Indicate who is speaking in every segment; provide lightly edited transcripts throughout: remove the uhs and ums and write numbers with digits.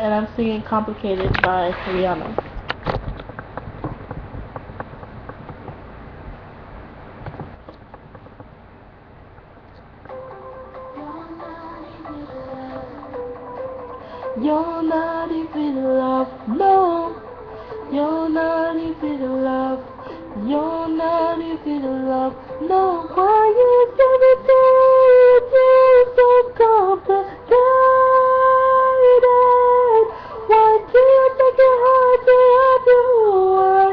Speaker 1: and I'm singing Complicated by Rihanna. You're not even in love, no. You're not even in love. You're not even in love, no. Why is everything so complicated? Why do you make it hard to love you? I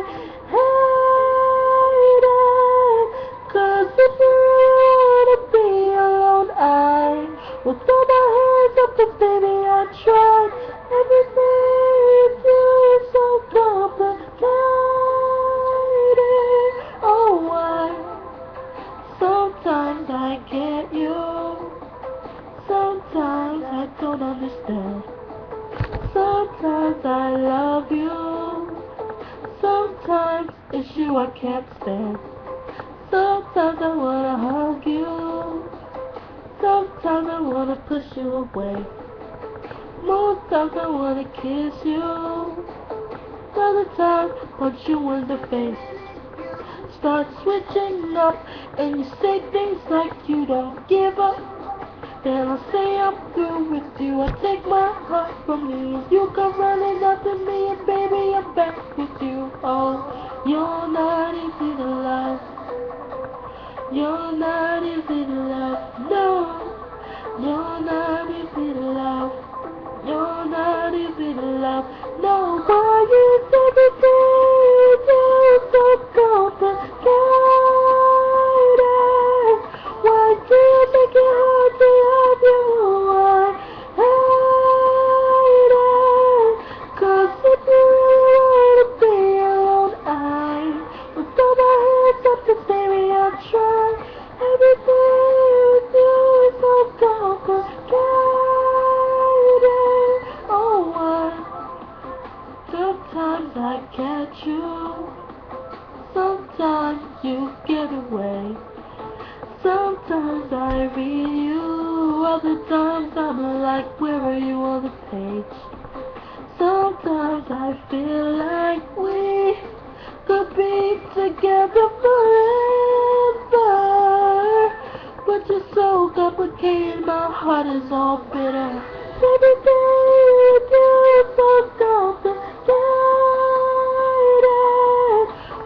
Speaker 1: hate it. 'Cause if you really wanna be alone, I will throw my hands up and baby I tried. Everything you do is so complicated. Oh, why? Sometimes I get you. Sometimes I don't understand. Sometimes I love you. Sometimes it's you I can't stand. Sometimes I wanna hug you. Sometimes I wanna push you away. Most times I wanna kiss you. Other times punch you in the face. Start switching up and you say things like you don't give up. Then I say I'm through with you. I take my heart from you. You come running after me and baby I'm back with you. Oh, you're not easy to love. You're not easy to love. No, you're not easy to love. You're not easy to love. No, why is everything so complicated? Why do you make it hard to love you? I hate it. 'Cause if you really wanna be alone, I will throw my hands up and baby I'll try. Everything you do is so complicated. Oh, why? Sometimes I catch you. Sometimes you get away. Sometimes I read you. Other times I'm like, where are you on the page? Sometimes I feel like we could be together forever. But you're so complicated, my heart is all bitter. Everything you do is so complicated.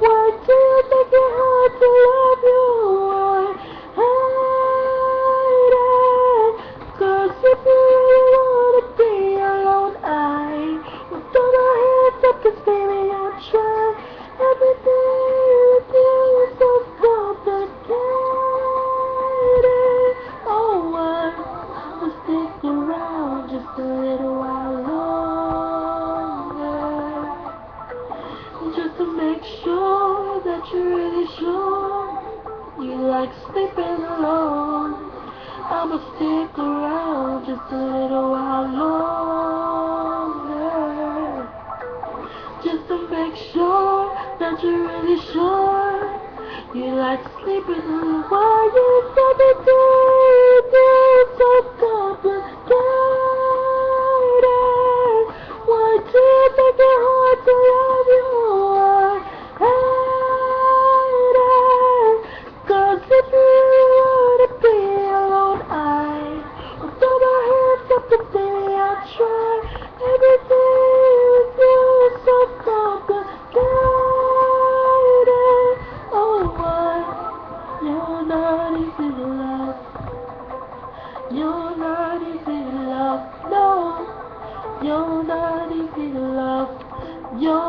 Speaker 1: Why do you make it hard to love you? I hate it. 'Cause if you really wanna be alone, I will throw my hands up 'cause baby I'll try. Everything you do is so complicated. Oh, why? Will stick around just a little while longer, just to make sure that you're really sure you like sleeping alone. I'ma stick around just a little while longer, just to make sure that you're really sure you like sleeping alone. Why is everything so complicated? Why do you make it hard to love you? I hate it. 'Cause if you really wanna be alone, I will throw my hands up and baby I'll try. Everything you do is so complicated. Oh, why? You're not easy to love. You're not easy to love. No, you're not easy to love. You're